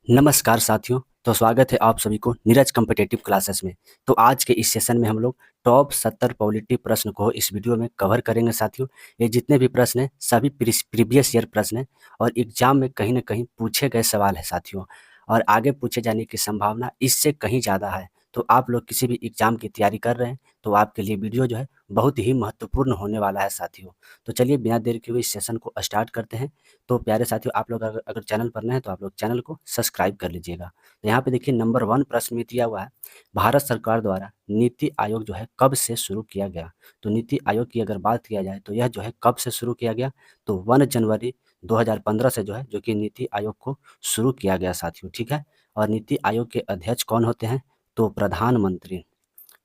नमस्कार साथियों। तो स्वागत है आप सभी को नीरज कॉम्पिटिटिव क्लासेस में। तो आज के इस सेशन में हम लोग टॉप 70 पॉलिटी प्रश्न को इस वीडियो में कवर करेंगे साथियों। ये जितने भी प्रश्न हैं सभी प्रीवियस ईयर प्रश्न हैं और एग्जाम में कहीं ना कहीं पूछे गए सवाल है साथियों, और आगे पूछे जाने की संभावना इससे कहीं ज़्यादा है। तो आप लोग किसी भी एग्जाम की तैयारी कर रहे हैं तो आपके लिए वीडियो जो है बहुत ही महत्वपूर्ण होने वाला है साथियों। तो चलिए बिना देर के हुए इस सेशन को स्टार्ट करते हैं। तो प्यारे साथियों, आप लोग अगर चैनल पर नए हैं तो आप लोग चैनल को सब्सक्राइब कर लीजिएगा। तो यहाँ पे देखिए नंबर 1 प्रश्न में दिया हुआ है, भारत सरकार द्वारा नीति आयोग जो है कब से शुरू किया गया। तो नीति आयोग की अगर बात किया जाए तो यह जो है कब से शुरू किया गया, तो 1 जनवरी 2015 से जो है जो कि नीति आयोग को शुरू किया गया साथियों। ठीक है। और नीति आयोग के अध्यक्ष कौन होते हैं, तो प्रधानमंत्री।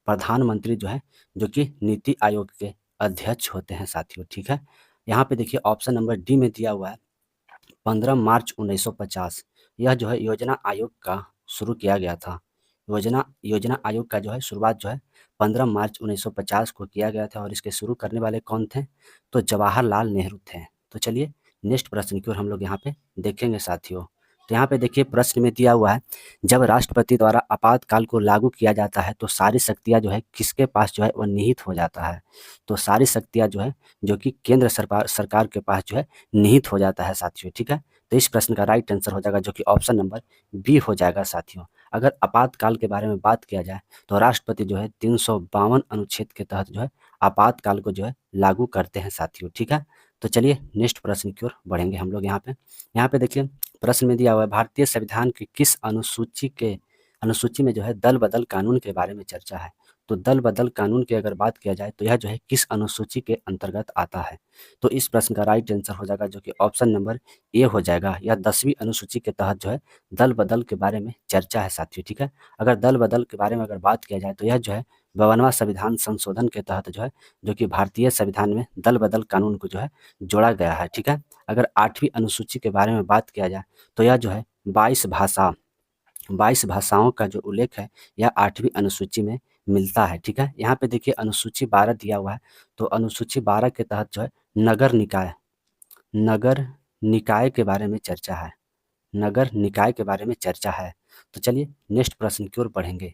प्रधानमंत्री जो है जो कि नीति आयोग के अध्यक्ष होते हैं साथियों। ठीक है। यहाँ पे देखिए ऑप्शन नंबर डी में दिया हुआ है 15 मार्च 1950। यह जो है योजना आयोग का शुरू किया गया था। योजना योजना आयोग का जो है शुरुआत जो है 15 मार्च 1950 को किया गया था और इसके शुरू करने वाले कौन थे, तो जवाहरलाल नेहरू थे। तो चलिए नेक्स्ट प्रश्न की ओर हम लोग यहाँ पे देखेंगे साथियों। तो यहाँ पे देखिए प्रश्न में दिया हुआ है, जब राष्ट्रपति द्वारा आपातकाल को लागू किया जाता है तो सारी शक्तियाँ जो है किसके पास जो है वह निहित हो जाता है। तो सारी शक्तियाँ जो है जो कि केंद्र सरकार सरकार के पास जो है निहित हो जाता है साथियों। ठीक है। तो इस प्रश्न का राइट आंसर हो जाएगा जो कि ऑप्शन नंबर बी हो जाएगा साथियों। अगर आपातकाल के बारे में बात किया जाए तो राष्ट्रपति जो है 352 अनुच्छेद के तहत जो है आपातकाल को जो है लागू करते हैं साथियों। ठीक है। तो चलिए नेक्स्ट प्रश्न की ओर बढ़ेंगे हम लोग यहाँ पे देखिए प्रश्न में दिया हुआ है, भारतीय संविधान की किस अनुसूची में जो है दल बदल कानून के बारे में चर्चा है। तो दल बदल कानून की अगर बात किया जाए तो यह जो है किस अनुसूची के अंतर्गत आता है। तो इस प्रश्न का राइट आंसर हो जाएगा जो कि ऑप्शन नंबर ए हो जाएगा। यह 10वीं अनुसूची के तहत जो है दल बदल के बारे में चर्चा है साथियों। ठीक है। अगर दल बदल के बारे में अगर बात किया जाए तो यह जो है 52वां संविधान संशोधन के तहत जो है जो कि भारतीय संविधान में दल बदल कानून को जो है जोड़ा गया है। ठीक है। अगर 8वीं अनुसूची के बारे में बात किया जाए तो यह जो है 22 भाषाओं का जो उल्लेख है यह 8वीं अनुसूची में मिलता है। ठीक है। यहाँ पे देखिए अनुसूची 12 दिया हुआ है। तो अनुसूची 12 के तहत जो है नगर निकाय के बारे में चर्चा है। नगर निकाय के बारे में चर्चा है। तो चलिए नेक्स्ट प्रश्न की ओर बढ़ेंगे।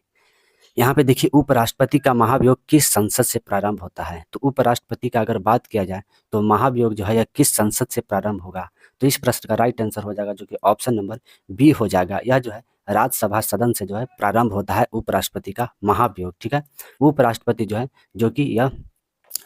यहाँ पे देखिए उपराष्ट्रपति का महाभियोग किस संसद से प्रारंभ होता है। तो उपराष्ट्रपति का अगर बात किया जाए तो महाभियोग जो है यह किस संसद से प्रारंभ होगा। तो इस प्रश्न का राइट आंसर हो जाएगा जो कि ऑप्शन नंबर बी हो जाएगा। यह जो है राज्यसभा सदन से जो है प्रारंभ होता है उपराष्ट्रपति का महाभियोग। ठीक है। उपराष्ट्रपति जो है जो कि यह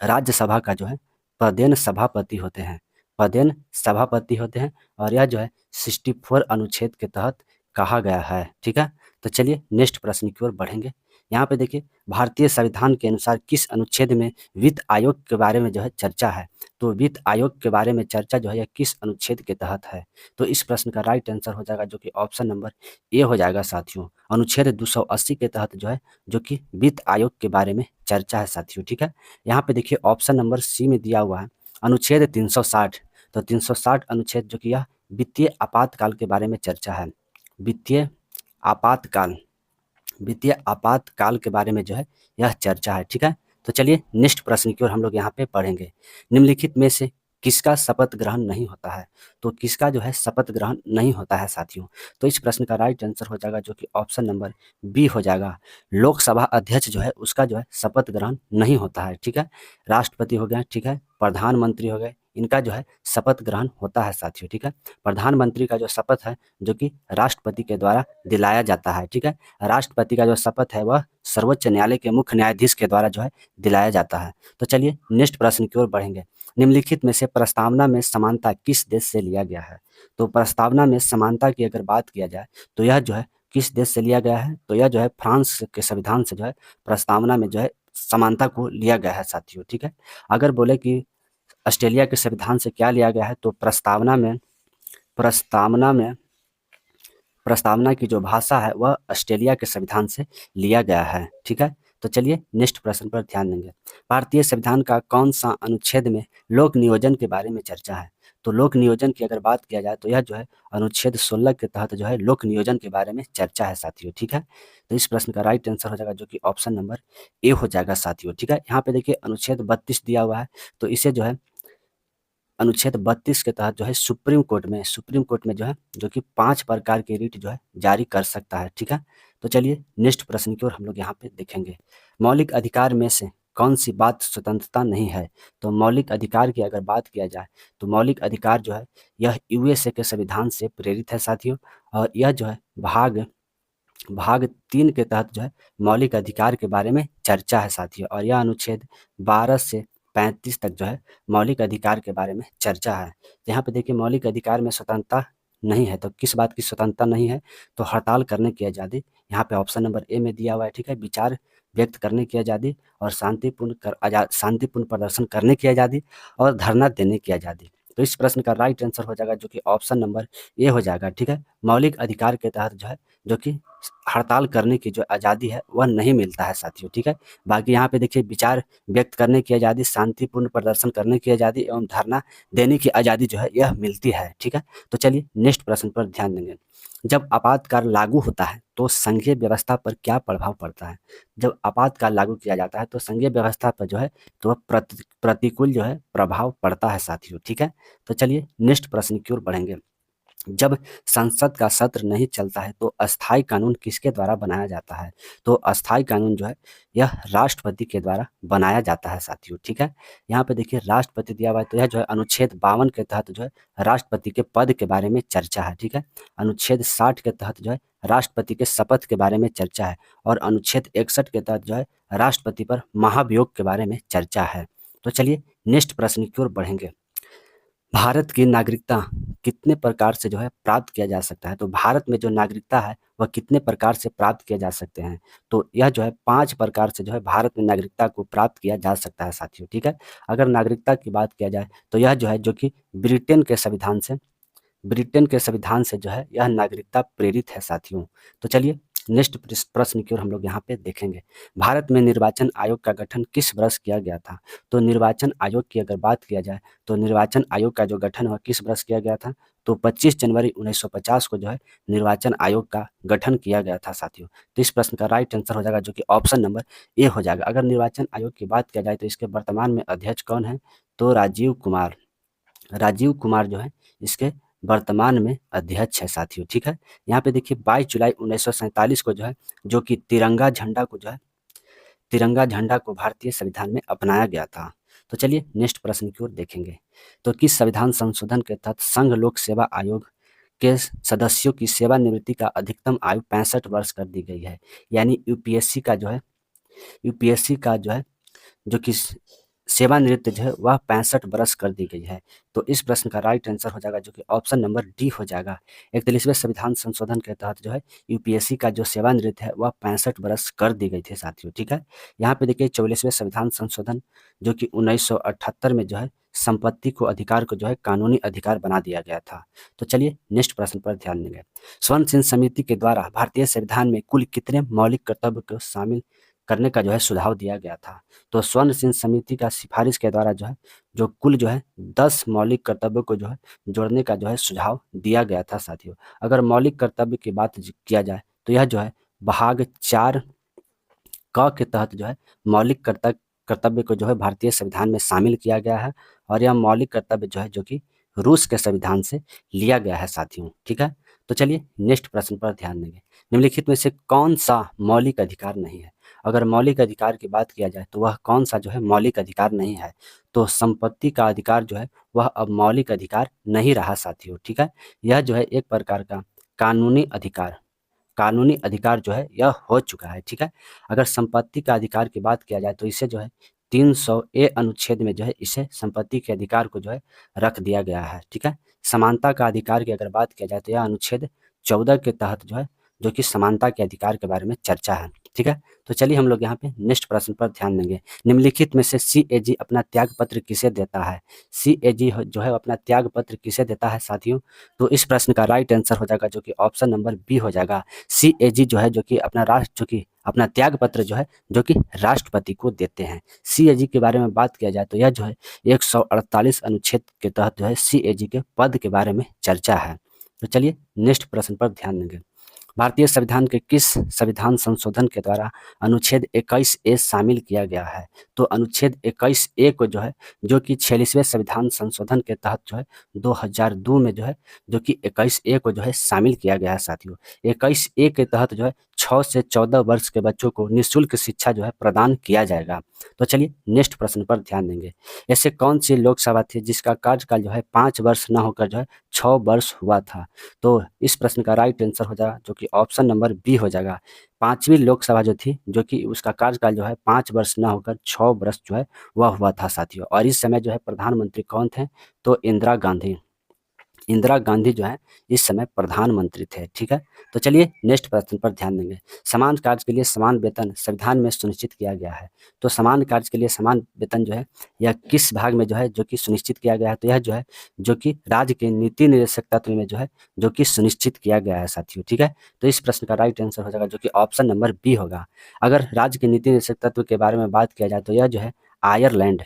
राज्यसभा का जो है पदेन सभापति होते हैं। पदेन सभापति होते हैं और यह जो है 64 अनुच्छेद के तहत कहा गया है। ठीक है। तो चलिए नेक्स्ट प्रश्न की ओर बढ़ेंगे। यहाँ पे देखिए भारतीय संविधान के अनुसार किस अनुच्छेद में वित्त आयोग के बारे में जो है चर्चा है। तो वित्त आयोग के बारे में चर्चा जो है यह किस अनुच्छेद के तहत है। तो इस प्रश्न का राइट आंसर हो जाएगा जो कि ऑप्शन नंबर ए हो जाएगा साथियों। अनुच्छेद 280 के तहत जो है जो कि वित्त आयोग के बारे में चर्चा है साथियों। ठीक है। यहाँ पे देखिए ऑप्शन नंबर सी में दिया हुआ है अनुच्छेद 360। तो 360 अनुच्छेद जो कि यह वित्तीय आपातकाल के बारे में चर्चा है। वित्तीय आपातकाल वित्तीय आपातकाल के बारे में जो है यह चर्चा है। ठीक है। तो चलिए नेक्स्ट प्रश्न की ओर हम लोग यहाँ पे पढ़ेंगे। निम्नलिखित में से किसका शपथ ग्रहण नहीं होता है। तो किसका जो है शपथ ग्रहण नहीं होता है साथियों। तो इस प्रश्न का राइट आंसर हो जाएगा जो कि ऑप्शन नंबर बी हो जाएगा। लोकसभा अध्यक्ष जो है उसका जो है शपथ ग्रहण नहीं होता है। ठीक है। राष्ट्रपति हो गया, ठीक है, प्रधानमंत्री हो गए, इनका जो है शपथ ग्रहण होता है साथियों। ठीक है। प्रधानमंत्री का जो शपथ है जो कि राष्ट्रपति के द्वारा दिलाया जाता है। ठीक है। राष्ट्रपति का जो शपथ है वह सर्वोच्च न्यायालय के मुख्य न्यायाधीश के द्वारा जो है दिलाया जाता है। तो चलिए नेक्स्ट प्रश्न की ओर बढ़ेंगे। निम्नलिखित में से प्रस्तावना में समानता किस देश से लिया गया है। तो प्रस्तावना में समानता की अगर बात किया जाए तो यह जो है किस देश से लिया गया है। तो यह जो है फ्रांस के संविधान से जो है प्रस्तावना में जो है समानता को लिया गया है साथियों। ठीक है। अगर बोले कि ऑस्ट्रेलिया के संविधान से क्या लिया गया है तो प्रस्तावना में प्रस्तावना की जो भाषा है वह ऑस्ट्रेलिया के संविधान से लिया गया है। ठीक है। तो चलिए नेक्स्ट प्रश्न पर ध्यान देंगे। भारतीय संविधान का कौन सा अनुच्छेद में लोक नियोजन के बारे में चर्चा है। तो लोक नियोजन की अगर बात किया जाए तो यह जो है अनुच्छेद 16 के तहत जो है लोक नियोजन के बारे में चर्चा है साथियों। ठीक है। तो इस प्रश्न का राइट आंसर हो जाएगा जो कि ऑप्शन नंबर ए हो जाएगा साथियों। ठीक है। यहाँ पे देखिए अनुच्छेद 32 दिया हुआ है। तो इसे जो है अनुच्छेद 32 के तहत जो है सुप्रीम कोर्ट में जो है जो कि 5 प्रकार की रिट जो है जारी कर सकता है, ठीक है। तो चलिए नेक्स्ट प्रश्न की ओर हम लोग यहाँ पे देखेंगे। मौलिक अधिकार में से कौन सी बात स्वतंत्रता नहीं है? तो मौलिक अधिकार की अगर बात किया जाए तो मौलिक अधिकार जो है यह यूएसए के संविधान से प्रेरित है साथियों, और यह जो है भाग 3 के तहत जो है मौलिक अधिकार के बारे में चर्चा है साथियों, और यह अनुच्छेद 12 से 35 तक जो है मौलिक अधिकार के बारे में चर्चा है। यहाँ पे देखिए मौलिक अधिकार में स्वतंत्रता नहीं है, तो किस बात की स्वतंत्रता नहीं है? तो हड़ताल करने की आज़ादी, यहाँ पे ऑप्शन नंबर ए में दिया हुआ है, ठीक है। विचार व्यक्त करने की आज़ादी और शांतिपूर्ण प्रदर्शन करने की आज़ादी और धरना देने की आज़ादी। तो इस प्रश्न का राइट आंसर हो जाएगा जो कि ऑप्शन नंबर ए हो जाएगा, ठीक है। मौलिक अधिकार के तहत जो है जो कि हड़ताल करने की जो आज़ादी है वह नहीं मिलता है साथियों, ठीक है। बाकी यहाँ पे देखिए विचार व्यक्त करने की आज़ादी, शांतिपूर्ण प्रदर्शन करने की आज़ादी एवं धरना देने की आज़ादी जो है यह मिलती है, ठीक है। तो चलिए नेक्स्ट प्रश्न पर ध्यान देंगे। जब आपातकाल लागू होता है तो संघीय व्यवस्था पर क्या प्रभाव पड़ता है? जब आपातकाल लागू किया जाता है तो संघीय व्यवस्था पर जो है तो प्रतिकूल जो है प्रभाव पड़ता है साथियों, ठीक है। तो चलिए नेक्स्ट प्रश्न की ओर बढ़ेंगे। जब संसद का सत्र नहीं चलता है तो अस्थायी कानून किसके द्वारा बनाया जाता है? तो अस्थायी कानून जो है यह राष्ट्रपति के द्वारा बनाया जाता है साथियों, ठीक है। यहाँ पे देखिए राष्ट्रपति दिया हुआ है, तो यह जो है अनुच्छेद 52 के तहत जो है राष्ट्रपति के पद के बारे में चर्चा है, ठीक है। अनुच्छेद 60 के तहत जो है राष्ट्रपति के शपथ के बारे में चर्चा है, और अनुच्छेद 61 के तहत जो है राष्ट्रपति पर महाभियोग के बारे में चर्चा है। तो चलिए नेक्स्ट प्रश्न की ओर बढ़ेंगे। भारत की नागरिकता कितने प्रकार से जो है प्राप्त किया जा सकता है? तो भारत में जो नागरिकता है वह कितने प्रकार से प्राप्त किए जा सकते हैं? तो यह जो है 5 प्रकार से जो है भारत में नागरिकता को प्राप्त किया जा सकता है साथियों, ठीक है। अगर नागरिकता की बात किया जाए तो यह जो है जो कि ब्रिटेन के संविधान से जो है यह नागरिकता प्रेरित है साथियों। तो चलिए नेक्स्ट प्रश्न की ओर हम लोग यहाँ पे देखेंगे। भारत में निर्वाचन आयोग का गठन किस वर्ष किया गया था? तो निर्वाचन आयोग की अगर बात किया जाए तो निर्वाचन आयोग का जो गठन हुआ किस वर्ष किया गया था? तो 25 जनवरी 1950 को जो है निर्वाचन आयोग का गठन किया गया था साथियों। तो इस प्रश्न का राइट आंसर हो जाएगा जो कि ऑप्शन नंबर ए हो जाएगा। अगर निर्वाचन आयोग की बात किया जाए तो इसके वर्तमान में अध्यक्ष कौन है? तो राजीव कुमार जो है इसके वर्तमान में अध्यक्ष है साथियों, ठीक है। यहाँ पे देखिए 22 जुलाई 1947 को जो है जो कि तिरंगा झंडा को भारतीय संविधान में अपनाया गया था। तो चलिए नेक्स्ट प्रश्न की ओर देखेंगे। तो किस संविधान संशोधन के तहत संघ लोक सेवा आयोग के सदस्यों की सेवानिवृत्ति का अधिकतम आयु 65 वर्ष कर दी गई है? यानी यूपीएससी का जो है जो कि सेवानिवृत्ति जो है वह 65 वर्ष कर दी गई है। तो इस प्रश्न का राइट आंसर हो जाएगा जो कि ऑप्शन नंबर डी हो जाएगा। 41वें संविधान संशोधन के तहत जो है यूपीएससी का जो सेवानिवृत्ति है वह 65 वर्ष कर दी गई थी साथियों, ठीक है। यहाँ पे देखिए 44वें संविधान संशोधन जो कि 1978 में जो है संपत्ति को अधिकार को जो है कानूनी अधिकार बना दिया गया था। तो चलिए नेक्स्ट प्रश्न पर ध्यान देंगे। स्वर्ण सिंह समिति के द्वारा भारतीय संविधान में कुल कितने मौलिक कर्तव्य को शामिल करने का जो है सुझाव दिया गया था? तो स्वर्ण सिंह समिति का सिफारिश के द्वारा जो है जो कुल जो है 10 मौलिक कर्तव्यों को जो है जोड़ने का जो है सुझाव दिया गया था साथियों। अगर मौलिक कर्तव्य की बात किया जाए तो यह जो है भाग 4 क के तहत जो है मौलिक कर्तव्य को जो है भारतीय संविधान में शामिल किया गया है, और यह मौलिक कर्तव्य जो है जो कि रूस के संविधान से लिया गया है साथियों, ठीक है। तो चलिए नेक्स्ट प्रश्न पर ध्यान देंगे। निम्नलिखित में से कौन सा मौलिक अधिकार नहीं है? अगर मौलिक अधिकार की बात किया जाए तो वह कौन सा जो है मौलिक अधिकार नहीं है? तो संपत्ति का अधिकार जो है वह अब मौलिक अधिकार नहीं रहा साथियों, ठीक है। यह जो है एक प्रकार का कानूनी अधिकार जो है यह हो चुका है, ठीक है। अगर संपत्ति का अधिकार की बात किया जाए तो इसे जो है 300 ए अनुच्छेद में जो है इसे संपत्ति के अधिकार को जो है रख दिया गया है, ठीक है। समानता का अधिकार की अगर बात किया जाए तो यह अनुच्छेद 14 के तहत जो है जो कि समानता के अधिकार के बारे में चर्चा है, ठीक है। तो चलिए हम लोग यहाँ पे नेक्स्ट प्रश्न पर ध्यान देंगे। निम्नलिखित में से सीएजी अपना त्याग पत्र किसे देता है? सीएजी जो है अपना त्याग पत्र किसे देता है साथियों? तो इस प्रश्न का राइट आंसर हो जाएगा जो कि ऑप्शन नंबर बी हो जाएगा। सीएजी जो है जो कि अपना त्याग पत्र जो है जो कि राष्ट्रपति को देते हैं। सीएजी के बारे में बात किया जाए तो यह जो है 148 अनुच्छेद के तहत जो है सीएजी के पद के बारे में चर्चा है। तो चलिए नेक्स्ट प्रश्न पर ध्यान देंगे। भारतीय संविधान के किस संविधान संशोधन के द्वारा अनुच्छेद 21A शामिल किया गया है? तो अनुच्छेद 21A को जो है, जो कि 46वें संविधान संशोधन के तहत जो है 2002 में जो है, जो कि 21A को जो है शामिल किया गया है साथियों। 21A के तहत जो है 6 से 14 वर्ष के बच्चों को निःशुल्क शिक्षा जो है प्रदान किया जाएगा। तो चलिए नेक्स्ट प्रश्न पर ध्यान देंगे। ऐसे कौन सी लोकसभा थी जिसका कार्यकाल जो है 5 वर्ष न होकर जो है 6 वर्ष हुआ था? तो इस प्रश्न का राइट आंसर हो जाएगा, जो कि ऑप्शन नंबर बी हो जाएगा। 5वीं लोकसभा जो थी, जो कि उसका कार्यकाल जो है 5 वर्ष न होकर 6 वर्ष जो है वह हुआ था साथियों। और इस समय जो है प्रधानमंत्री कौन थे? तो इंदिरा गांधी। इंदिरा गांधी जो है इस समय प्रधानमंत्री थे। ठीक है, तो चलिए नेक्स्ट प्रश्न पर ध्यान देंगे। समान कार्य के लिए समान वेतन संविधान में सुनिश्चित किया गया है। तो समान कार्य के लिए समान वेतन जो है यह किस भाग में जो है, जो कि सुनिश्चित किया गया है? तो यह जो है, जो कि राज्य के नीति निर्देशक तत्व में जो है, जो कि सुनिश्चित किया गया है साथियों। ठीक है, तो इस प्रश्न का राइट आंसर हो जाएगा, जो कि ऑप्शन नंबर बी होगा। अगर राज्य के नीति निर्देशक तत्व के बारे में बात किया जाए तो यह जो है आयरलैंड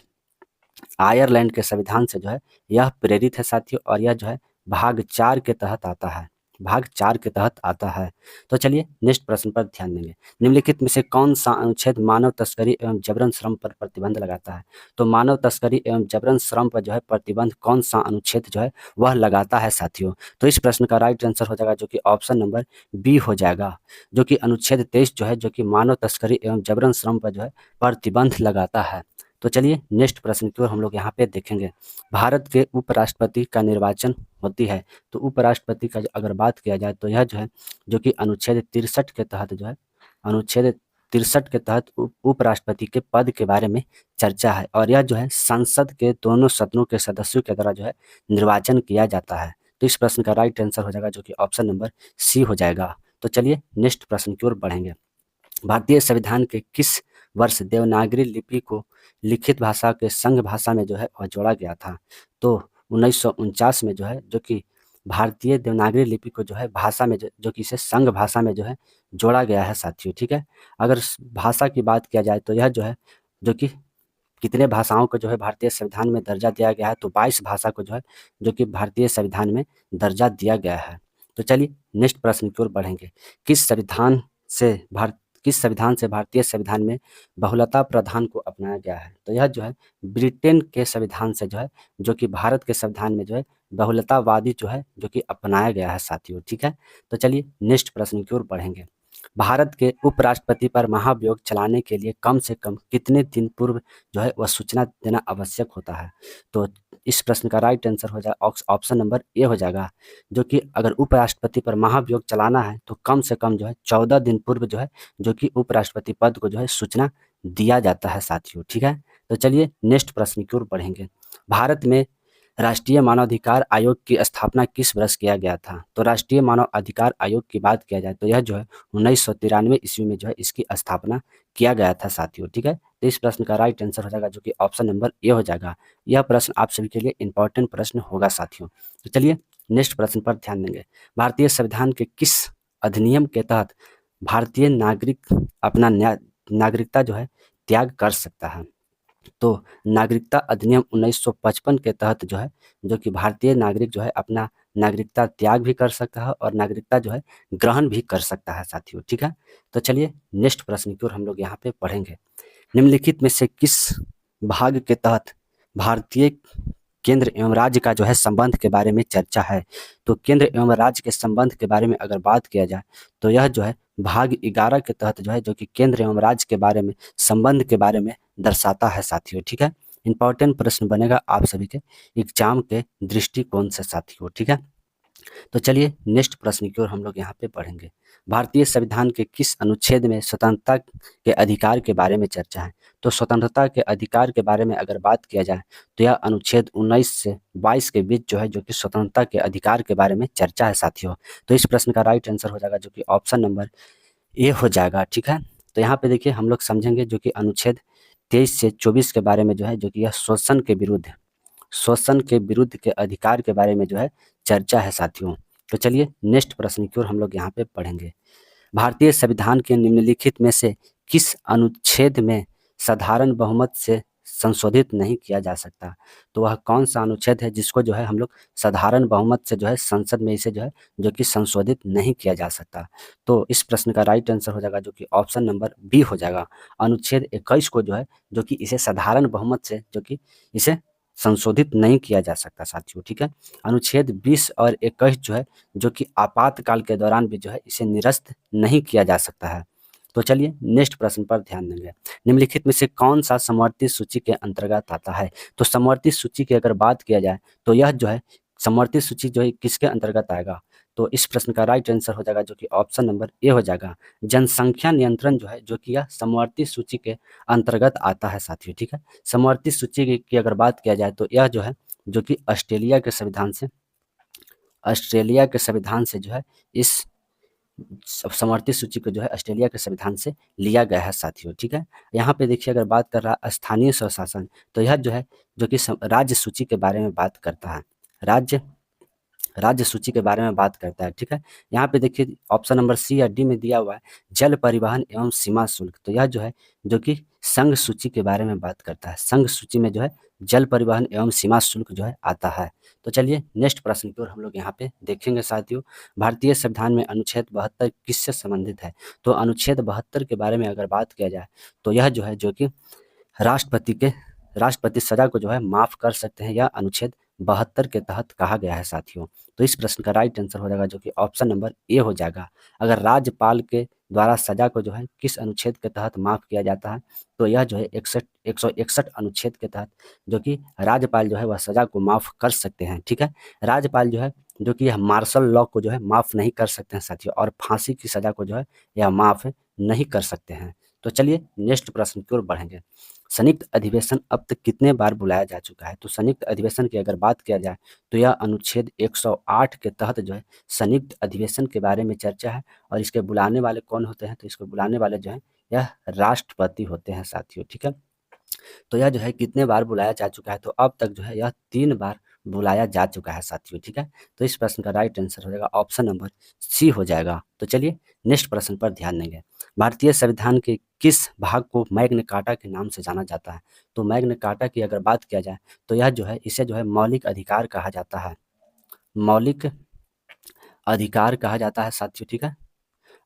आयरलैंड के संविधान से जो है यह प्रेरित है साथियों। और यह जो है भाग 4 के तहत आता है, भाग 4 के तहत आता है। तो चलिए नेक्स्ट प्रश्न पर ध्यान देंगे। निम्नलिखित में से कौन सा अनुच्छेद मानव तस्करी एवं जबरन श्रम पर प्रतिबंध लगाता है? तो मानव तस्करी एवं जबरन श्रम पर जो है प्रतिबंध कौन सा अनुच्छेद जो है वह लगाता है साथियों? तो इस प्रश्न का राइट आंसर हो जाएगा, जो कि ऑप्शन नंबर बी हो जाएगा, जो कि अनुच्छेद 23 जो है, जो कि मानव तस्करी एवं जबरन श्रम पर जो है प्रतिबंध लगाता है। तो चलिए नेक्स्ट प्रश्न की ओर हम लोग यहाँ पे देखेंगे। भारत के उपराष्ट्रपति का निर्वाचन होती है। तो उपराष्ट्रपति का अगर बात किया जाए तो यह जो है, जो कि अनुच्छेद 63 के तहत जो है, अनुच्छेद 63 के तहत उपराष्ट्रपति के पद के बारे में चर्चा है। और यह जो है संसद के दोनों सदनों के सदस्यों के द्वारा जो है निर्वाचन किया जाता है। तो इस प्रश्न का राइट आंसर हो जाएगा, जो कि ऑप्शन नंबर सी हो जाएगा। तो चलिए नेक्स्ट प्रश्न की ओर बढ़ेंगे। भारतीय संविधान के किस वर्ष देवनागरी लिपि को लिखित भाषा के संघ भाषा में जो है वह जोड़ा गया था? तो 1949 में जो है, जो कि भारतीय देवनागरी लिपि को जो है भाषा में जो कि इसे संघ भाषा में जो है जोड़ा गया है साथियों। ठीक है, अगर भाषा की बात किया जाए तो यह जो है, जो कि कितने भाषाओं को जो है भारतीय संविधान में दर्जा दिया गया है? तो 22 भाषा को जो है, जो कि भारतीय संविधान में दर्जा दिया गया है। तो चलिए नेक्स्ट प्रश्न की ओर बढ़ेंगे। किस संविधान से भारत किस संविधान से भारतीय संविधान में बहुलता प्रधान को अपनाया गया है? तो यह जो है ब्रिटेन के संविधान से जो है, जो कि भारत के संविधान में जो है बहुलतावादी जो है, जो कि अपनाया गया है साथियों। ठीक है, तो चलिए नेक्स्ट प्रश्न की ओर बढ़ेंगे। भारत के उपराष्ट्रपति पर महाभियोग चलाने के लिए कम से कम कितने दिन पूर्व जो है वह सूचना देना आवश्यक होता है? तो इस प्रश्न का राइट आंसर हो जाए ऑप्शन नंबर ए हो जाएगा, जो कि अगर उपराष्ट्रपति पर महाभियोग चलाना है तो कम से कम जो है 14 दिन पूर्व जो है, जो कि उपराष्ट्रपति पद को जो है सूचना दिया जाता है साथियों। ठीक है, तो चलिए नेक्स्ट प्रश्न की ओर बढ़ेंगे। भारत में राष्ट्रीय मानवाधिकार आयोग की स्थापना किस वर्ष किया गया था? तो राष्ट्रीय मानव अधिकार आयोग की बात किया जाए तो यह जो है 1993 ईस्वी में जो है इसकी स्थापना किया गया था साथियों। ठीक है, तो इस प्रश्न का राइट आंसर हो जाएगा, जो कि ऑप्शन नंबर ए हो जाएगा। यह प्रश्न आप सभी के लिए इंपॉर्टेंट प्रश्न होगा साथियों। तो चलिए नेक्स्ट प्रश्न पर ध्यान देंगे। भारतीय संविधान के किस अधिनियम के तहत भारतीय नागरिक अपना नागरिकता जो है त्याग कर सकता है? तो नागरिकता अधिनियम 1955 के तहत जो है, जो कि भारतीय नागरिक जो है अपना नागरिकता त्याग भी कर सकता है और नागरिकता जो है ग्रहण भी कर सकता है साथियों। ठीक है, तो चलिए नेक्स्ट प्रश्न की ओर हम लोग यहाँ पे पढ़ेंगे। निम्नलिखित में से किस भाग के तहत भारतीय केंद्र एवं राज्य का जो है संबंध के बारे में चर्चा है? तो केंद्र एवं राज्य के संबंध के बारे में अगर बात किया जाए तो यह जो है भाग 11 के तहत जो है, जो कि केंद्र एवं राज्य के बारे में संबंध के बारे में दर्शाता है साथियों। ठीक है, इंपॉर्टेंट प्रश्न बनेगा आप सभी के एग्जाम के दृष्टिकोण से साथियों। ठीक है, तो चलिए नेक्स्ट प्रश्न की ओर हम लोग यहाँ पे पढ़ेंगे। भारतीय संविधान के किस अनुच्छेद में स्वतंत्रता के अधिकार के बारे में चर्चा है? तो स्वतंत्रता के अधिकार के बारे में अगर बात किया जाए तो यह अनुच्छेद 19 से 22 के बीच जो है, जो कि स्वतंत्रता के अधिकार के बारे में चर्चा है साथियों। तो इस प्रश्न का राइट आंसर हो जाएगा, जो कि ऑप्शन नंबर ए हो जाएगा। ठीक है, तो यहाँ पे देखिए हम लोग समझेंगे, जो कि अनुच्छेद 23 से 24 के बारे में जो है, जो कि यह शोषण के विरुद्ध के अधिकार के बारे में जो है चर्चा है साथियों। तो चलिए नेक्स्ट प्रश्न की ओर हम लोग यहाँ पे पढ़ेंगे। भारतीय संविधान के निम्नलिखित में से किस अनुच्छेद में संशोधित नहीं किया जा सकता। तो वह कौन सा अनुच्छेद है जिसको जो है हम लोग साधारण बहुमत से जो है संसद में इसे जो है जो कि संशोधित नहीं किया जा सकता। तो इस प्रश्न का राइट आंसर हो जाएगा जो कि ऑप्शन नंबर बी हो जाएगा। अनुच्छेद 21 को जो है जो कि इसे साधारण बहुमत से जो कि इसे संशोधित नहीं किया जा सकता साथियों, ठीक है। अनुच्छेद 20 और 21 जो है जो कि आपातकाल के दौरान भी जो है इसे निरस्त नहीं किया जा सकता है। तो चलिए नेक्स्ट प्रश्न पर ध्यान देंगे। निम्नलिखित में से कौन सा समवर्ती सूची के अंतर्गत आता है? तो समवर्ती सूची की अगर बात किया जाए तो यह जो है समवर्ती सूची जो है किसके अंतर्गत आएगा? तो इस प्रश्न का राइट आंसर हो जाएगा जो कि ऑप्शन नंबर ए हो जाएगा। जनसंख्या नियंत्रण जो है जो कि यह समवर्ती सूची के अंतर्गत आता है साथियों, ठीक है। समवर्ती सूची की अगर बात किया जाए तो यह जो है जो कि ऑस्ट्रेलिया के संविधान से जो है इस समवर्ती सूची को जो है ऑस्ट्रेलिया के संविधान से लिया गया है साथियों, ठीक है। यहाँ पे देखिए अगर बात कर रहा है स्थानीय स्वशासन तो यह जो है जो कि राज्य सूची के बारे में बात करता है। राज्य सूची के बारे में बात करता है, ठीक है। यहाँ पे देखिए ऑप्शन नंबर सी या डी में दिया हुआ है जल परिवहन एवं सीमा शुल्क। तो यह जो है जो कि संघ सूची के बारे में बात करता है। संघ सूची में जो है जल परिवहन एवं सीमा शुल्क जो है आता है। तो चलिए नेक्स्ट प्रश्न की ओर हम लोग यहाँ पे देखेंगे साथियों। भारतीय संविधान में अनुच्छेद 72 किससे संबंधित है? तो अनुच्छेद 72 के बारे में अगर बात किया जाए तो यह जो है जो कि राष्ट्रपति सजा को जो है माफ कर सकते हैं, या अनुच्छेद 72 के तहत कहा गया है साथियों। तो इस प्रश्न का राइट आंसर हो जाएगा जो कि ऑप्शन नंबर ए हो जाएगा। अगर राज्यपाल के द्वारा सजा को जो है किस अनुच्छेद के तहत माफ किया जाता है? तो यह जो है 161 अनुच्छेद के तहत जो कि राज्यपाल जो है वह सजा को माफ कर सकते हैं, ठीक है। राज्यपाल जो है जो कि यह मार्शल लॉ को जो है माफ नहीं कर सकते हैं साथियों, और फांसी की सजा को जो है यह माफ नहीं कर सकते हैं। तो चलिए नेक्स्ट प्रश्न की ओर बढ़ेंगे। संयुक्त अधिवेशन अब तक कितने बार बुलाया जा चुका है? तो संयुक्त अधिवेशन की अगर बात किया जाए तो यह अनुच्छेद 108 के तहत जो है संयुक्त अधिवेशन के बारे में चर्चा है, और इसके बुलाने वाले कौन होते हैं? तो इसको बुलाने वाले जो है यह राष्ट्रपति होते हैं साथियों, ठीक है। तो यह जो है कितने बार बुलाया जा चुका है? तो अब तक जो है यह 3 बार बुलाया जा चुका है साथियों, ठीक है। तो इस प्रश्न का राइट आंसर हो जाएगा ऑप्शन नंबर सी हो जाएगा। तो चलिए नेक्स्ट प्रश्न पर ध्यान देंगे। भारतीय संविधान के किस भाग को मैग्ना कार्टा के नाम से जाना जाता है? तो मैग्ना कार्टा की अगर बात किया जाए तो यह जो है इसे जो है मौलिक अधिकार कहा जाता है। मौलिक अधिकार कहा जाता है साथियों, ठीक है।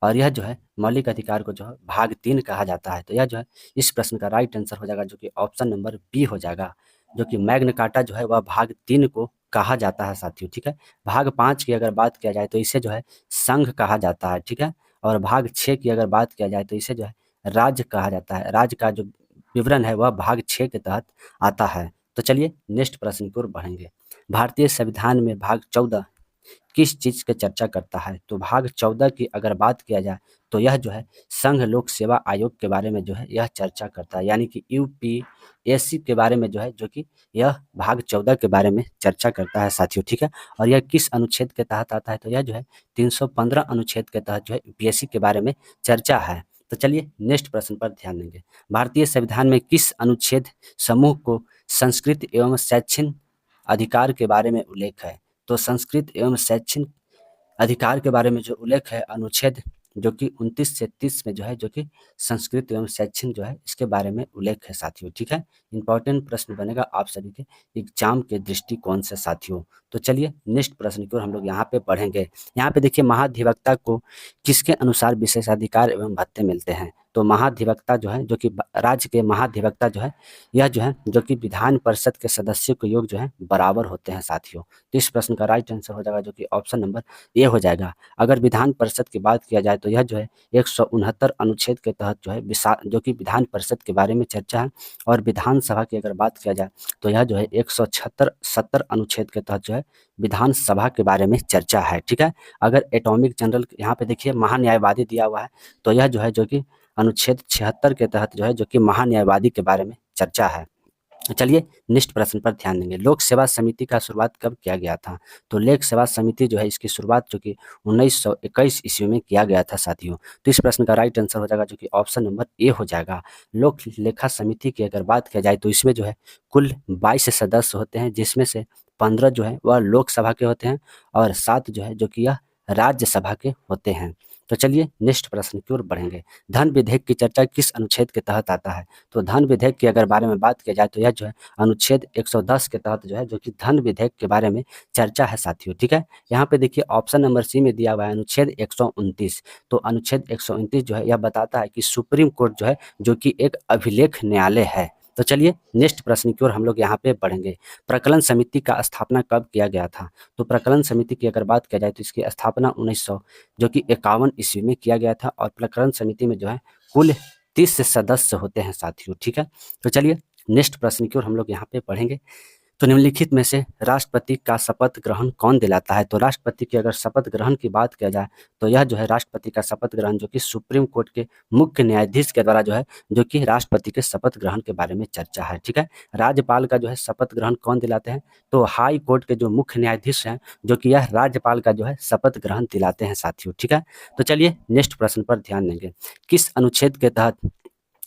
और यह जो है मौलिक अधिकार को जो है भाग 3 कहा जाता है। तो यह जो है इस प्रश्न का राइट आंसर हो जाएगा जो कि ऑप्शन नंबर बी हो जाएगा, जो कि मैग्ना कार्टा जो है वह भाग 3 को कहा जाता है साथियों, ठीक है। भाग 5 की अगर बात किया जाए तो इसे जो है संघ कहा जाता है, ठीक है। और भाग 6 की अगर बात किया जाए तो इसे जो है राज्य कहा जाता है। राज्य का जो विवरण है वह भाग 6 के तहत आता है। तो चलिए नेक्स्ट प्रश्न की ओर बढ़ेंगे। भारतीय संविधान में भाग 14 किस चीज़ की चर्चा करता है? तो भाग 14 की अगर बात किया जाए तो यह जो है संघ लोक सेवा आयोग के बारे में जो है यह चर्चा करता है, यानी कि यूपीएससी के बारे में जो है जो कि यह भाग 14 के बारे में चर्चा करता है साथियों, ठीक है। और यह किस अनुच्छेद के तहत आता है? तो यह जो है 315 अनुच्छेद के तहत जो है यूपीएससी के बारे में चर्चा है। तो चलिए नेक्स्ट प्रश्न पर ध्यान देंगे। भारतीय संविधान में किस अनुच्छेद समूह को संस्कृत एवं शैक्षणिक अधिकार के बारे में उल्लेख है? तो संस्कृत एवं शैक्षणिक अधिकार के बारे में जो उल्लेख है अनुच्छेद जो कि 29 से 30 में जो है जो कि संस्कृत एवं शैक्षणिक जो है इसके बारे में उल्लेख है साथियों, ठीक है। इंपॉर्टेंट प्रश्न बनेगा आप सभी के एग्जाम के दृष्टिकोण से साथियों। तो चलिए नेक्स्ट प्रश्न की ओर हम लोग यहाँ पे पढ़ेंगे। यहाँ पे देखिए महाधिवक्ता को किसके अनुसार विशेषाधिकार एवं भत्ते मिलते हैं? तो महाधिवक्ता जो है जो कि राज्य के महाधिवक्ता जो है यह जो है जो कि विधान परिषद के सदस्यों के योग जो है बराबर होते हैं साथियों। तो इस प्रश्न का राइट आंसर हो जाएगा जो कि ऑप्शन नंबर ए हो जाएगा। अगर विधान परिषद की बात किया जाए तो यह जो है 169 अनुच्छेद के तहत जो है जो कि विधान परिषद के बारे में चर्चा है, और विधानसभा की अगर बात किया जाए तो यह जो है 170 अनुच्छेद के तहत जो है विधानसभा के बारे में चर्चा है, ठीक है। अगर एटॉमिक जनरल यहाँ पे देखिए महान्यायवादी दिया हुआ है तो यह जो है जो कि अनुच्छेद 76 के तहत जो है जो कि महान्यायवादी के बारे में चर्चा है। चलिए नेक्स्ट प्रश्न पर ध्यान देंगे। लोक सेवा समिति का शुरुआत कब किया गया था? तो लोक सेवा समिति जो है इसकी शुरुआत जो कि 1921 ईस्वी में किया गया था साथियों। तो इस प्रश्न का राइट आंसर हो जाएगा जो कि ऑप्शन नंबर ए हो जाएगा। लोक लेखा समिति की अगर बात किया जाए तो इसमें जो है कुल 22 सदस्य होते हैं, जिसमें से 15 जो है वह लोकसभा के होते हैं और 7 जो है जो कि यह राज्यसभा के होते हैं। तो चलिए नेक्स्ट प्रश्न की ओर बढ़ेंगे। धन विधेयक की चर्चा किस अनुच्छेद के तहत आता है? तो धन विधेयक की अगर बारे में बात किया जाए तो यह जो है अनुच्छेद 110 के तहत जो है जो कि धन विधेयक के बारे में चर्चा है साथियों, ठीक है। यहाँ पे देखिए ऑप्शन नंबर सी में दिया हुआ है अनुच्छेद 129। तो अनुच्छेद 129 जो है यह बताता है कि सुप्रीम कोर्ट जो है जो कि एक अभिलेख न्यायालय है। तो चलिए नेक्स्ट प्रश्न की ओर हम लोग यहाँ पे बढ़ेंगे। प्रकलन समिति का स्थापना कब किया गया था? तो प्रकलन समिति की अगर बात किया जाए तो इसकी स्थापना 1900 जो कि 51 ईस्वी में किया गया था और प्रकरण समिति में जो है कुल 30 सदस्य होते हैं साथियों, ठीक है। तो चलिए नेक्स्ट प्रश्न की ओर हम लोग यहाँ पे पढ़ेंगे। तो निम्नलिखित में से राष्ट्रपति का शपथ ग्रहण कौन दिलाता है? तो राष्ट्रपति की अगर शपथ ग्रहण की बात किया जाए तो यह जो है राष्ट्रपति का शपथ ग्रहण जो कि सुप्रीम कोर्ट के मुख्य न्यायाधीश के द्वारा जो है जो कि राष्ट्रपति के शपथ ग्रहण के बारे में चर्चा है, ठीक है। राज्यपाल का जो है शपथ ग्रहण कौन दिलाते हैं? तो हाई कोर्ट के जो मुख्य न्यायाधीश हैं जो कि यह राज्यपाल का जो है शपथ ग्रहण दिलाते हैं साथियों, ठीक है। तो चलिए नेक्स्ट प्रश्न पर ध्यान देंगे। किस अनुच्छेद के तहत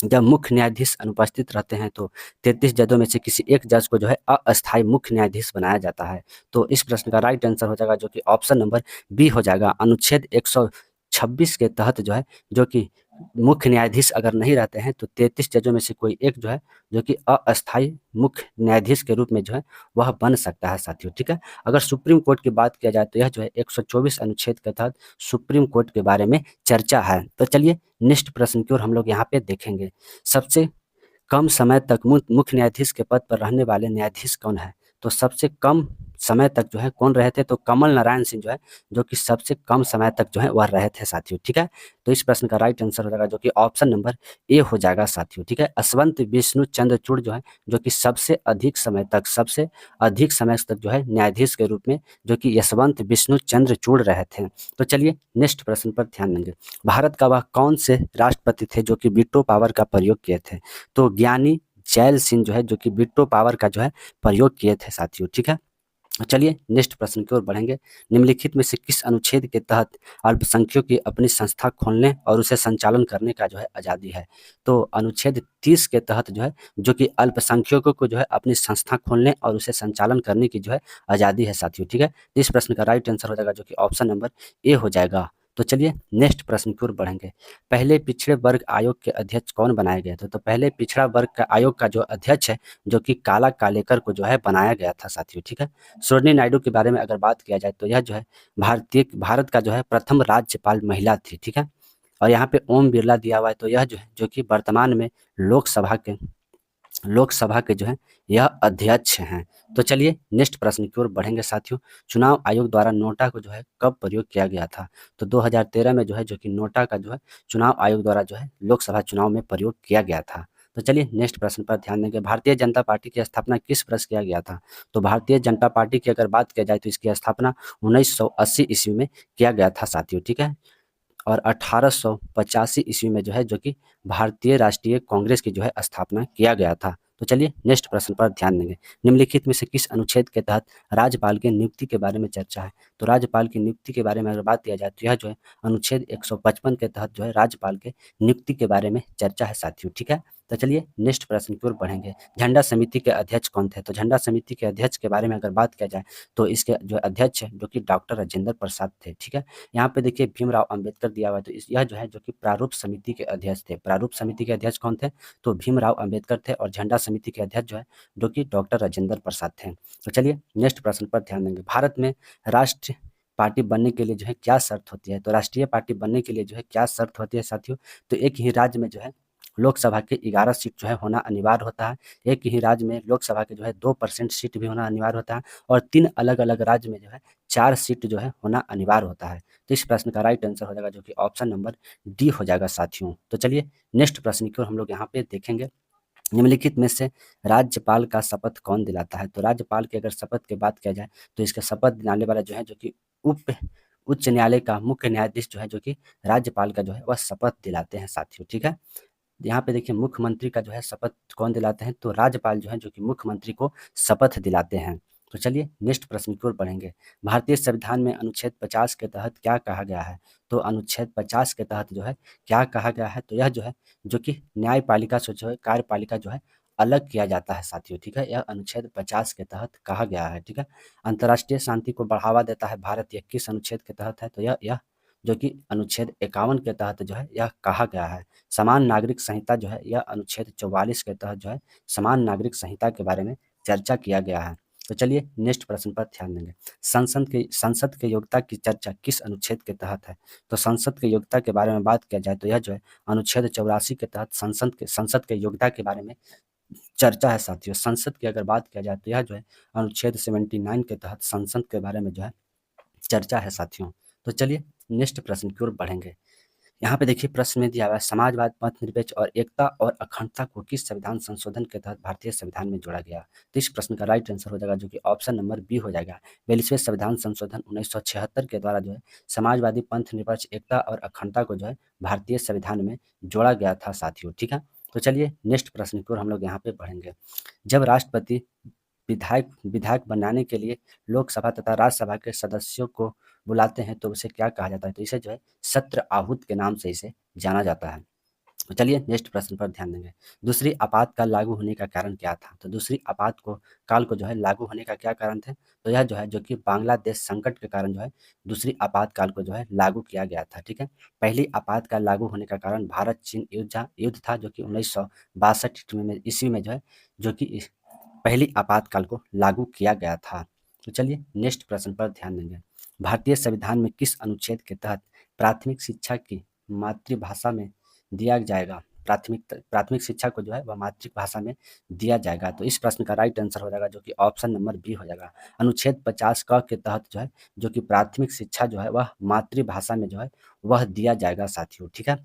जब मुख्य न्यायाधीश अनुपस्थित रहते हैं तो 33 जजों में से किसी एक जज को जो है अस्थायी मुख्य न्यायाधीश बनाया जाता है? तो इस प्रश्न का राइट आंसर हो जाएगा जो कि ऑप्शन नंबर बी हो जाएगा। अनुच्छेद 126 के तहत जो है जो कि मुख्य न्यायाधीश अगर नहीं रहते हैं तो 33 जजों में से कोई एक जो है जो कि अस्थायी मुख्य न्यायाधीश के रूप में जो है वह बन सकता है साथियों, ठीक है। अगर सुप्रीम कोर्ट की बात किया जाए तो यह जो है 124 अनुच्छेद के तहत सुप्रीम कोर्ट के बारे में चर्चा है। तो चलिए नेक्स्ट प्रश्न की ओर हम लोग यहाँ पे देखेंगे। सबसे कम समय तक मुख्य न्यायाधीश के पद पर रहने वाले न्यायाधीश कौन है? तो सबसे कम समय तक जो है कौन रहे थे? तो कमल नारायण सिंह जो है जो कि सबसे कम समय तक जो है वह रहे थे साथियों, ठीक है। तो इस प्रश्न का राइट आंसर हो जाएगा जो कि ऑप्शन नंबर ए हो जाएगा साथियों, ठीक है। यशवंत विष्णु चंद्रचूड़ जो है जो कि सबसे अधिक समय तक जो है न्यायाधीश के रूप में जो कि यशवंत विष्णु चंद्रचूड़ रहे थे। तो चलिए नेक्स्ट प्रश्न पर ध्यान देंगे। भारत का वह कौन से राष्ट्रपति थे जो कि वीटो पावर का प्रयोग किए थे? तो ज्ञानी जैल सिंह जो है जो कि वीटो पावर का जो है प्रयोग किए थे साथियों, ठीक है। चलिए नेक्स्ट प्रश्न की ओर बढ़ेंगे। निम्नलिखित में से किस अनुच्छेद के तहत अल्पसंख्यकों की अपनी संस्था खोलने और उसे संचालन करने का जो है आज़ादी है? तो अनुच्छेद 30 के तहत जो है जो कि अल्पसंख्यकों को जो है अपनी संस्था खोलने और उसे संचालन करने की जो है आज़ादी है साथियों, ठीक है। इस प्रश्न का राइट आंसर हो जाएगा जो कि ऑप्शन नंबर ए हो जाएगा। तो चलिए नेक्स्ट प्रश्न की ओर बढ़ेंगे। पहले पिछड़े वर्ग आयोग के अध्यक्ष कौन बनाए गए थे? तो पहले पिछड़ा वर्ग का आयोग का जो अध्यक्ष है जो कि काला कालेकर को जो है बनाया गया था साथियों, ठीक है। सरोजिनी नायडू के बारे में अगर बात किया जाए तो यह जो है भारत का जो है प्रथम राज्यपाल महिला थी, ठीक है। और यहाँ पे ओम बिरला दिया हुआ है तो यह जो है जो कि वर्तमान में लोकसभा के जो है यह अध्यक्ष हैं। तो चलिए नेक्स्ट प्रश्न की ओर बढ़ेंगे साथियों। चुनाव आयोग द्वारा नोटा को जो है कब प्रयोग किया गया था? तो 2013 में जो है जो कि नोटा का जो है चुनाव आयोग द्वारा जो है लोकसभा चुनाव में प्रयोग किया गया था। तो चलिए नेक्स्ट प्रश्न पर ध्यान देंगे। भारतीय जनता पार्टी की स्थापना किस वर्ष किया गया था? तो भारतीय जनता पार्टी की अगर बात किया जाए तो इसकी स्थापना 1980 ईस्वी में किया गया था साथियों, ठीक है। और 1885 ईस्वी में जो है जो कि भारतीय राष्ट्रीय कांग्रेस की जो है स्थापना किया गया था। तो चलिए नेक्स्ट प्रश्न पर ध्यान देंगे। निम्नलिखित में से किस अनुच्छेद के तहत राज्यपाल की नियुक्ति के बारे में चर्चा है? तो राज्यपाल की नियुक्ति के बारे में अगर बात किया जाए तो यह जो है अनुच्छेद 155 के तहत जो है राज्यपाल के नियुक्ति के बारे में चर्चा है साथियों, ठीक है। तो चलिए नेक्स्ट प्रश्न की ओर बढ़ेंगे। झंडा समिति के अध्यक्ष कौन थे? तो झंडा समिति के अध्यक्ष के बारे में अगर बात किया जाए तो इसके जो अध्यक्ष है जो कि डॉक्टर राजेंद्र प्रसाद थे, ठीक है। यहाँ पे देखिए भीमराव अंबेडकर दिया हुआ है तो यह जो है जो कि प्रारूप समिति के अध्यक्ष थे। प्रारूप समिति के अध्यक्ष कौन थे? तो भीमराव अंबेडकर थे और झंडा समिति के अध्यक्ष जो है जो कि डॉक्टर राजेंद्र प्रसाद थे। तो चलिए नेक्स्ट प्रश्न पर ध्यान देंगे। भारत में राष्ट्रीय पार्टी बनने के लिए जो है क्या शर्त होती है? तो राष्ट्रीय पार्टी बनने के लिए जो है क्या शर्त होती है साथियों? तो एक ही राज्य में जो है लोकसभा के 11 सीट जो है होना अनिवार्य होता है। एक ही राज्य में लोकसभा के जो है 2% सीट भी होना अनिवार्य होता है और 3 अलग-अलग राज्य में जो है 4 सीट जो है होना अनिवार्य होता है। तो इस प्रश्न का राइट आंसर हो जाएगा जो कि ऑप्शन नंबर डी हो जाएगा साथियों। तो चलिए नेक्स्ट प्रश्न की ओर हम लोग यहाँ पे देखेंगे। निम्नलिखित में से राज्यपाल का शपथ कौन दिलाता है? तो राज्यपाल की अगर शपथ की बात किया जाए तो इसका शपथ दिलाने वाला जो है जो कि उच्च न्यायालय का मुख्य न्यायाधीश जो है जो कि राज्यपाल का जो है वह शपथ दिलाते हैं साथियों, ठीक है। यहाँ पे देखिए मुख्यमंत्री का जो है शपथ कौन दिलाते हैं? तो राज्यपाल जो है जो कि मुख्यमंत्री को शपथ दिलाते हैं। तो चलिए नेक्स्ट प्रश्न की ओर बढ़ेंगे। भारतीय संविधान में अनुच्छेद 50 के तहत क्या कहा गया है? तो अनुच्छेद 50 के तहत जो है क्या कहा गया है? तो यह जो है जो कि न्यायपालिका से जो है कार्यपालिका जो है अलग किया जाता है साथियों, ठीक है। यह अनुच्छेद 50 के तहत कहा गया है, ठीक है। अंतर्राष्ट्रीय शांति को बढ़ावा देता है भारत, यह किस अनुच्छेद के तहत है? तो यह जो कि अनुच्छेद 51 के तहत जो है यह कहा गया है। समान नागरिक संहिता जो है यह अनुच्छेद 44 के तहत जो है समान नागरिक संहिता के बारे में चर्चा किया गया है। तो चलिए नेक्स्ट प्रश्न पर ध्यान देंगे। संसद के योग्यता की चर्चा किस अनुच्छेद के तहत है? तो संसद के योग्यता के बारे में बात किया जाए तो यह जो है अनुच्छेद 84 के तहत संसद के योग्यता के बारे में चर्चा है साथियों। संसद की अगर बात किया जाए तो यह जो है अनुच्छेद 79 के तहत संसद के बारे में जो है चर्चा है साथियों। तो चलिए नेक्स्ट प्रश्न की ओर बढ़ेंगे। यहाँ पे देखिए प्रश्न में दिया हुआ है समाजवाद, मत और एकता और अखंडता को किस संविधान संशोधन के तहत भारतीय संविधान में जोड़ा गया? तो इस प्रश्न का राइट आंसर हो जाएगा जो कि ऑप्शन नंबर बी हो जाएगा। 42वें संविधान संशोधन 1976 के द्वारा जो है समाजवादी, पंथ निरपेक्ष, एकता और अखंडता को जो है भारतीय संविधान में जोड़ा गया था साथियों। ठीक है, तो चलिए नेक्स्ट प्रश्न की ओर हम लोग यहाँ पे बढ़ेंगे। जब राष्ट्रपति विधायक विधायक बनाने के लिए लोकसभा तथा राज्यसभा के सदस्यों को बुलाते हैं तो उसे क्या कहा जाता है? तो इसे जो है सत्र आहूत के नाम से इसे जाना जाता है। तो चलिए नेक्स्ट प्रश्न पर ध्यान देंगे। दूसरी आपातकाल लागू होने का कारण क्या था? तो दूसरी काल को जो है लागू होने का क्या कारण थे? तो यह जो है जो कि बांग्लादेश संकट के कारण जो है दूसरी आपातकाल को जो है लागू किया गया था। ठीक है, पहली आपातकाल लागू होने का कारण भारत चीन युद्ध था जो कि 1962 में ईस्वी में जो है जो कि पहली आपातकाल को लागू किया गया था। तो चलिए नेक्स्ट प्रश्न पर ध्यान देंगे। भारतीय संविधान में किस अनुच्छेद के तहत प्राथमिक शिक्षा की मातृभाषा में दिया जाएगा? प्राथमिक शिक्षा को जो है वह मातृभाषा में दिया जाएगा। तो इस प्रश्न का राइट आंसर हो जाएगा जो कि ऑप्शन नंबर बी हो जाएगा। अनुच्छेद 50 क के तहत जो है जो कि प्राथमिक शिक्षा जो है वह मातृभाषा में जो है वह दिया जाएगा साथियों। ठीक है,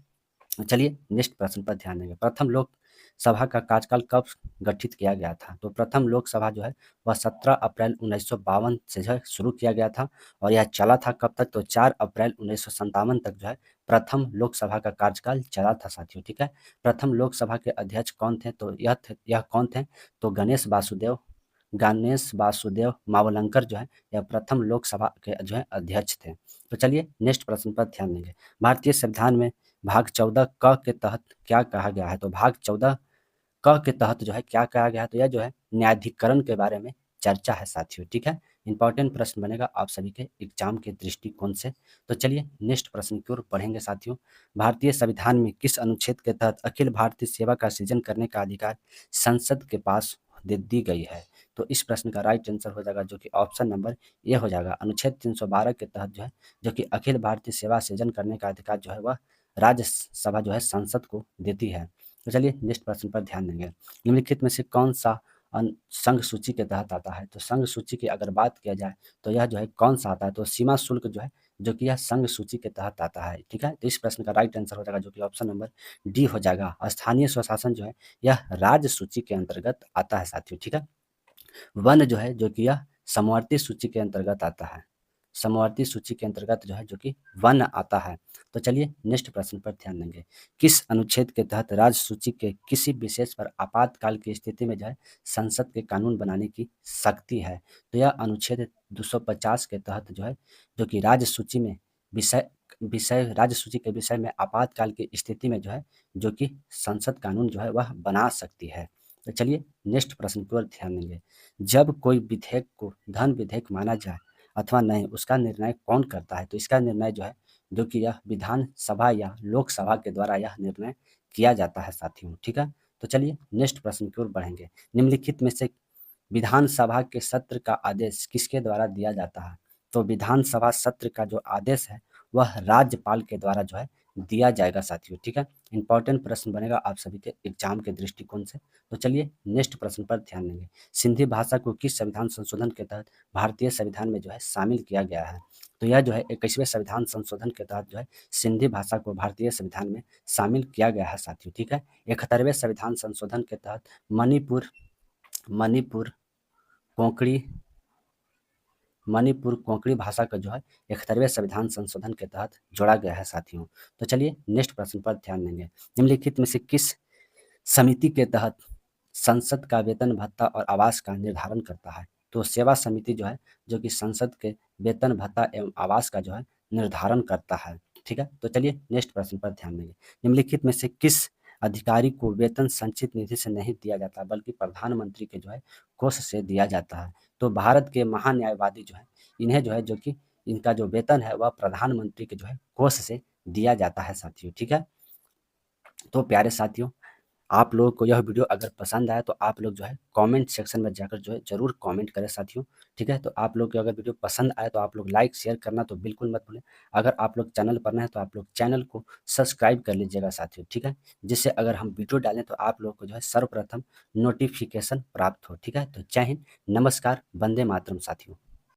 चलिए नेक्स्ट प्रश्न पर ध्यान देंगे। प्रथम लोकसभा का कार्यकाल कब गठित किया गया था? तो प्रथम लोकसभा जो है वह 17 अप्रैल 1952 से जो है शुरू किया गया था और यह चला था कब तक? तो 4 अप्रैल 1957 तक जो है प्रथम लोकसभा का कार्यकाल चला था साथियों। ठीक है, प्रथम लोकसभा के अध्यक्ष कौन थे? तो यह कौन थे? तो गणेश वासुदेव मावलंकर जो है यह प्रथम लोकसभा के जो है अध्यक्ष थे। तो चलिए नेक्स्ट प्रश्न पर ध्यान देंगे। भारतीय संविधान में भाग 14 क के तहत क्या कहा गया है? तो भाग 14 क के तहत जो है क्या कहा गया है? तो यह जो है न्यायाधिकरण के बारे में चर्चा है साथियों। ठीक है, इंपॉर्टेंट प्रश्न बनेगा आप सभी के एग्जाम के दृष्टिकोण से। तो चलिए नेक्स्ट प्रश्न की ओर बढ़ेंगे साथियों। भारतीय संविधान में किस अनुच्छेद के तहत अखिल भारतीय सेवा का सृजन करने का अधिकार संसद के पास दे दी गई है? तो इस प्रश्न का राइट आंसर हो जाएगा जो कि ऑप्शन नंबर ए हो जाएगा। अनुच्छेद 312 के तहत जो है जो कि अखिल भारतीय सेवा सृजन करने का अधिकार जो है वह राज्यसभा जो है संसद को देती है। तो चलिए नेक्स्ट प्रश्न पर ध्यान देंगे। निम्नलिखित में से कौन सा संघ सूची के तहत आता है? तो संघ सूची की अगर बात किया जाए तो यह जो है कौन सा आता है? तो सीमा शुल्क जो है जो कि यह संघ सूची के तहत आता है। ठीक है, तो इस प्रश्न का राइट आंसर हो जाएगा जो कि ऑप्शन नंबर डी हो जाएगा। स्थानीय स्वशासन जो है यह राज्य सूची के अंतर्गत आता है साथियों। ठीक है, वन जो है जो कि यह समवर्ती सूची के अंतर्गत आता है। समवर्ती सूची के अंतर्गत जो है जो कि वन आता है। तो चलिए नेक्स्ट प्रश्न पर ध्यान देंगे। किस अनुच्छेद के तहत राज्य सूची के किसी विशेष पर आपातकाल की स्थिति में जो है संसद के कानून बनाने की शक्ति है? तो यह अनुच्छेद 250 के तहत जो है जो कि राज्य सूची में विषय राज्य सूची के विषय में आपातकाल की स्थिति में जो है जो कि संसद कानून जो है वह बना सकती है। तो चलिए नेक्स्ट प्रश्न की ओर ध्यान देंगे। जब कोई विधेयक को धन विधेयक माना जाए अथवा नहीं, उसका निर्णय कौन करता है? तो इसका निर्णय जो है जो कि यह विधानसभा या लोकसभा के द्वारा यह निर्णय किया जाता है साथियों। ठीक है, तो चलिए नेक्स्ट प्रश्न की ओर बढ़ेंगे। निम्नलिखित में से विधानसभा के सत्र का आदेश किसके द्वारा दिया जाता है? तो विधानसभा सत्र का जो आदेश है वह राज्यपाल के द्वारा जो है दिया जाएगा साथियों। ठीक है, इंपॉर्टेंट प्रश्न बनेगा आप सभी के एग्जाम के दृष्टिकोण से। तो चलिए नेक्स्ट प्रश्न पर ध्यान देंगे। सिंधी भाषा को किस संविधान संशोधन के तहत भारतीय संविधान में जो है शामिल किया गया है? तो यह जो है 21वें संविधान संशोधन के तहत जो है सिंधी भाषा को भारतीय संविधान में शामिल किया गया है साथियों। ठीक है, 71वें संविधान संशोधन के तहत मणिपुर कोंकणी कोंकणी भाषा का जो है 71वें संविधान संशोधन के तहत जोड़ा गया है साथियों। तो चलिए नेक्स्ट प्रश्न पर ध्यान देंगे। निम्नलिखित में से किस समिति के तहत संसद का वेतन भत्ता और आवास का निर्धारण करता है? तो सेवा समिति जो है जो कि संसद के वेतन भत्ता एवं आवास का जो है निर्धारण करता है। ठीक है, तो चलिए नेक्स्ट प्रश्न पर ध्यान देंगे। निम्नलिखित में से किस अधिकारी को वेतन संचित निधि से नहीं दिया जाता बल्कि प्रधानमंत्री के जो है कोष से दिया जाता है? तो भारत के महान्यायवादी जो है इन्हें जो है जो कि इनका जो वेतन है वह प्रधानमंत्री के जो है कोष से दिया जाता है साथियों, ठीक है। तो प्यारे साथियों, आप लोगों को यह वीडियो अगर पसंद आया तो आप लोग जो है कमेंट सेक्शन में जाकर जो है ज़रूर कमेंट करें साथियों, ठीक है। तो आप लोग को अगर वीडियो पसंद आए तो आप लोग लाइक शेयर करना तो बिल्कुल मत भूलें। अगर आप लोग चैनल पर नए हैं तो आप लोग चैनल को सब्सक्राइब कर लीजिएगा साथियों, ठीक है। जिससे अगर हम वीडियो डालें तो आप लोग को जो है सर्वप्रथम नोटिफिकेशन प्राप्त हो, ठीक है। तो जय हिंद, नमस्कार, वंदे मातरम साथियों।